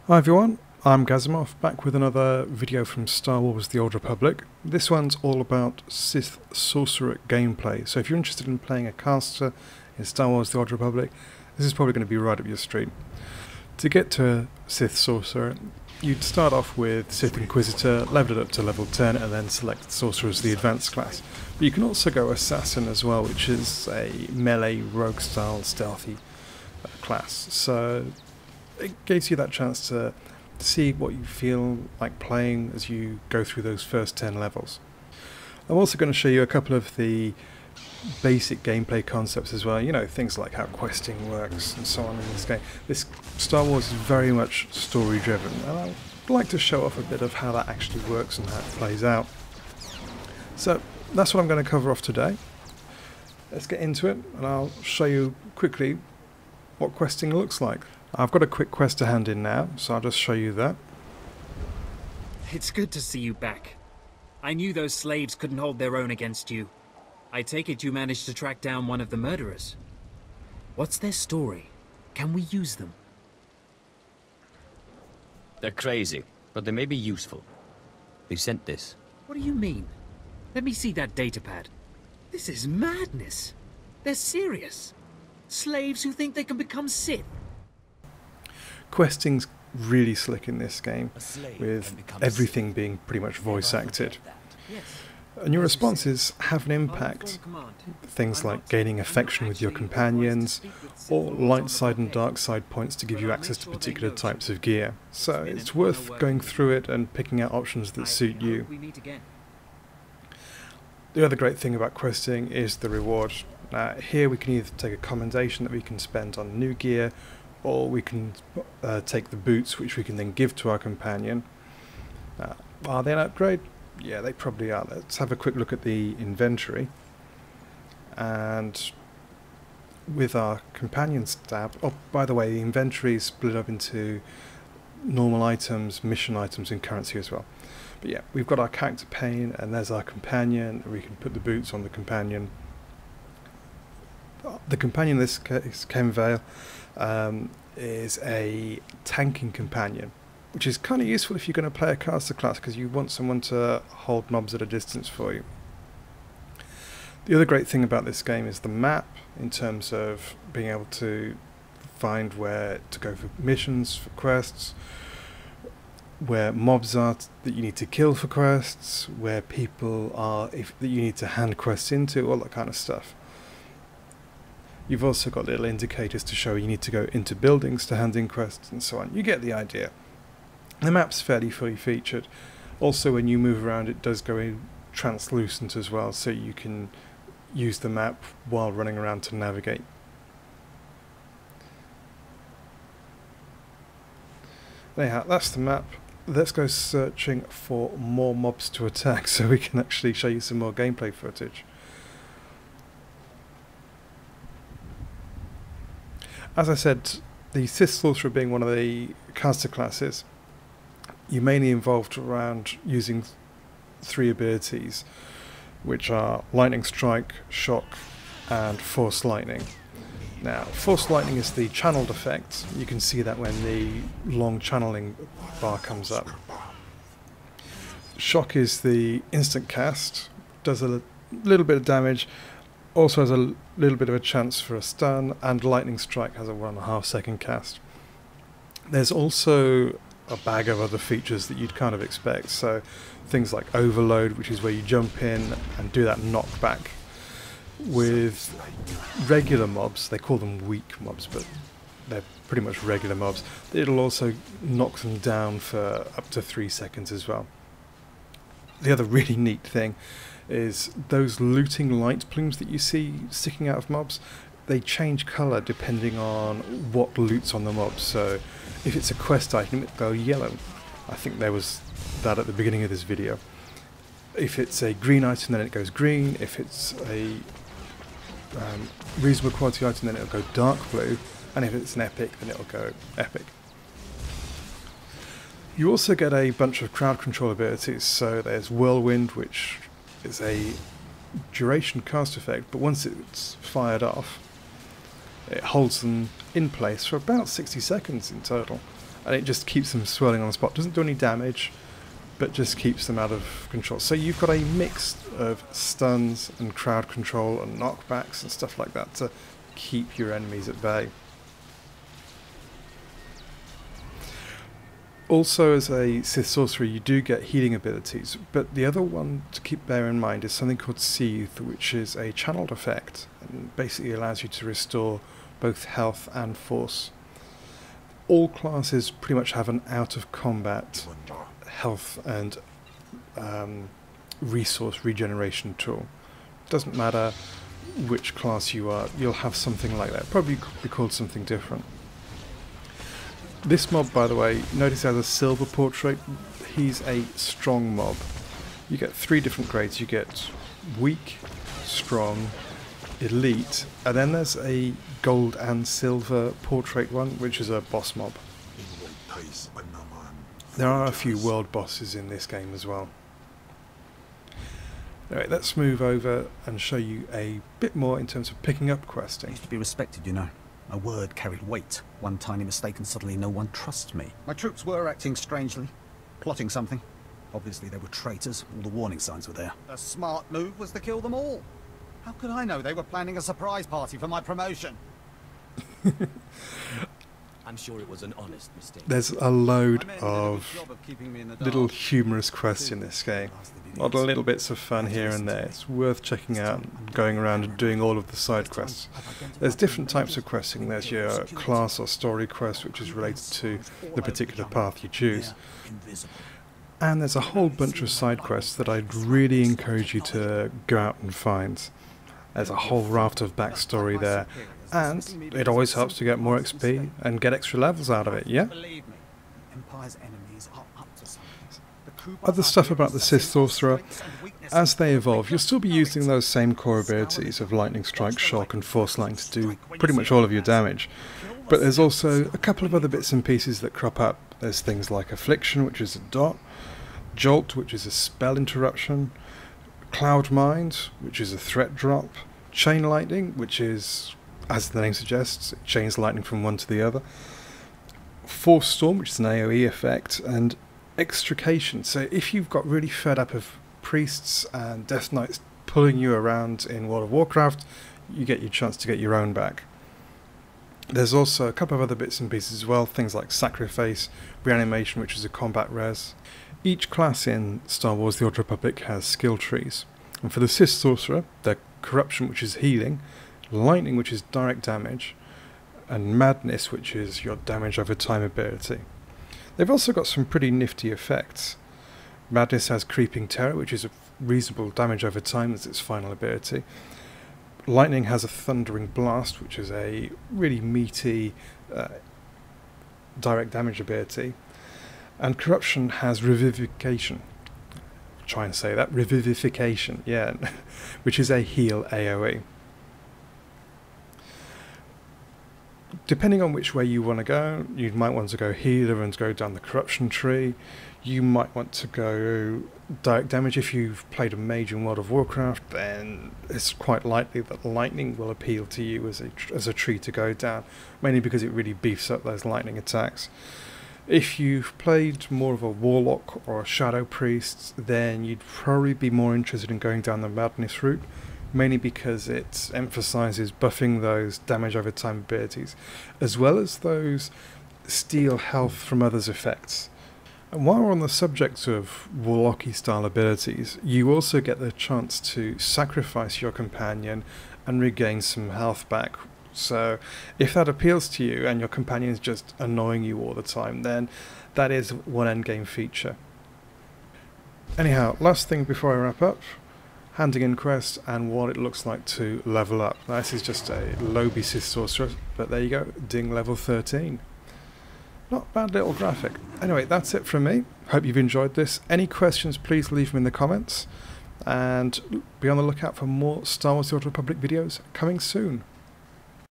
Hi everyone, I'm Gazimov, back with another video from Star Wars The Old Republic. This one's all about Sith Sorcerer gameplay, so if you're interested in playing a caster in Star Wars The Old Republic, this is probably going to be right up your street. To get to Sith Sorcerer, you'd start off with Sith Inquisitor, level it up to level 10, and then select Sorcerer as the advanced class. But you can also go Assassin as well, which is a melee, rogue style, stealthy class. So it gives you that chance to see what you feel like playing as you go through those first 10 levels. I'm also going to show you a couple of the basic gameplay concepts as well, you know, things like how questing works and so on in this game. This Star Wars is very much story driven, and I'd like to show off a bit of how that actually works and how it plays out. So that's what I'm going to cover off today. Let's get into it, and I'll show you quickly what questing looks like. I've got a quick quest to hand in now, so I'll just show you that. It's good to see you back. I knew those slaves couldn't hold their own against you. I take it you managed to track down one of the murderers. What's their story? Can we use them? They're crazy, but they may be useful. They sent this. What do you mean? Let me see that datapad. This is madness. They're serious. Slaves who think they can become Sith. Questing's really slick in this game, with everything being pretty much voice acted. And your responses have an impact. Things like gaining affection with your companions, or light side and dark side points to give you access to particular types of gear. So it's worth going through it and picking out options that suit you. The other great thing about questing is the reward. Here we can either take a commendation that we can spend on new gear, or we can take the boots, which we can then give to our companion. Are they an upgrade? Yeah, they probably are. Let's have a quick look at the inventory. And with our companions tab, oh, by the way, the inventory is split up into normal items, mission items, and currency as well. But yeah, we've got our character pane, and there's our companion. We can put the boots on the companion. The companion in this case, Ken Vale, is a tanking companion, which is kind of useful if you're going to play a caster class, because you want someone to hold mobs at a distance for you. The other great thing about this game is the map, in terms of being able to find where to go for missions, for quests, where mobs are that you need to kill for quests, where people are that you need to hand quests into, all that kind of stuff. You've also got little indicators to show you need to go into buildings to hand in quests and so on. You get the idea. The map's fairly fully featured. Also, when you move around, it does go in translucent as well, so you can use the map while running around to navigate. Anyhow, that's the map. Let's go searching for more mobs to attack so we can actually show you some more gameplay footage. As I said, the Sith Sorcerer being one of the caster classes, you're mainly involved around using three abilities, which are Lightning Strike, Shock, and Force Lightning. Now, Force Lightning is the channeled effect. You can see that when the long channeling bar comes up. Shock is the instant cast, does a little bit of damage, also has a little bit of a chance for a stun, and Lightning Strike has a 1.5 second cast. There's also a bag of other features that you'd kind of expect, so things like Overload, which is where you jump in and do that knockback. With regular mobs, they call them weak mobs, but they're pretty much regular mobs, it'll also knock them down for up to 3 seconds as well. The other really neat thing is those looting light plumes that you see sticking out of mobs, they change colour depending on what loot's on the mob. So if it's a quest item, it'll go yellow. I think there was that at the beginning of this video. If it's a green item, then it goes green. If it's a reasonable quality item, then it'll go dark blue. And if it's an epic, then it'll go epic. You also get a bunch of crowd control abilities. So there's Whirlwind, which is a duration cast effect, but once it's fired off, it holds them in place for about 60 seconds in total, and it just keeps them swirling on the spot. Doesn't do any damage, but just keeps them out of control. So you've got a mix of stuns and crowd control and knockbacks and stuff like that to keep your enemies at bay. Also, as a Sith Sorcerer, you do get healing abilities, but the other one to bear in mind is something called Seethe, which is a channeled effect, and basically allows you to restore both health and force. All classes pretty much have an out-of-combat health and resource regeneration tool. Doesn't matter which class you are, you'll have something like that. Probably could be called something different. This mob, by the way, notice has a silver portrait. He's a strong mob. You get 3 different grades. You get weak, strong, elite, and then there's a gold and silver portrait one, which is a boss mob. There are a few world bosses in this game as well. Anyway, let's move over and show you a bit more in terms of picking up questing. To be respected, you know. My word carried weight. One tiny mistake and suddenly no one trusts me. My troops were acting strangely, plotting something. Obviously they were traitors, all the warning signs were there. A smart move was to kill them all. How could I know they were planning a surprise party for my promotion? I'm sure it was an honest mistake. There's a load of little humorous quests in this game. Odd little bits of fun here and there. It's worth checking out and going around and doing all of the side quests. There's different types of questing. There's your class or story quest, which is related to the particular path you choose. And there's a whole bunch of side quests that I'd really encourage you to go out and find. There's a whole raft of backstory there. And it always helps to get more XP and get extra levels out of it, yeah? Other stuff about the Sith Sorcerer, as they evolve, you'll still be using those same core abilities of Lightning Strike, Shock and Force Line to do pretty much all of your damage. But there's also a couple of other bits and pieces that crop up. There's things like Affliction, which is a dot, Jolt, which is a spell interruption, Cloud Mind, which is a threat drop, Chain Lightning, which is, as the name suggests, it chains lightning from one to the other, Force Storm, which is an AoE effect, and Extrication. So if you've got really fed up of priests and Death Knights pulling you around in World of Warcraft, you get your chance to get your own back. There's also a couple of other bits and pieces as well, things like Sacrifice, Reanimation, which is a combat res. Each class in Star Wars The Old Republic has skill trees, and for the Sith Sorcerer, they're Corruption, which is healing, Lightning, which is direct damage, and Madness, which is your damage over time ability. They've also got some pretty nifty effects. Madness has Creeping Terror, which is a reasonable damage over time as its final ability. Lightning has a Thundering Blast, which is a really meaty direct damage ability. And Corruption has Revivification. Try and say that. Revivification, yeah. Which is a heal AoE. Depending on which way you want to go, you might want to go healer and go down the Corruption tree. You might want to go direct damage. If you've played a mage in World of Warcraft, then it's quite likely that Lightning will appeal to you as a tree to go down, mainly because it really beefs up those lightning attacks. If you've played more of a Warlock or a Shadow Priest, then you'd probably be more interested in going down the Madness route, mainly because it emphasises buffing those damage over time abilities, as well as those steal health from others' effects. And while we're on the subject of Warlocky style abilities, you also get the chance to sacrifice your companion and regain some health back. So if that appeals to you and your companion is just annoying you all the time, then that is one endgame feature. Anyhow, last thing before I wrap up, handing in quest and what it looks like to level up. Now, this is just a lowbie Sith Sorcerer, but there you go, ding level 13. Not bad little graphic. Anyway, that's it from me. Hope you've enjoyed this. Any questions, please leave them in the comments. And be on the lookout for more Star Wars The Old Republic videos coming soon.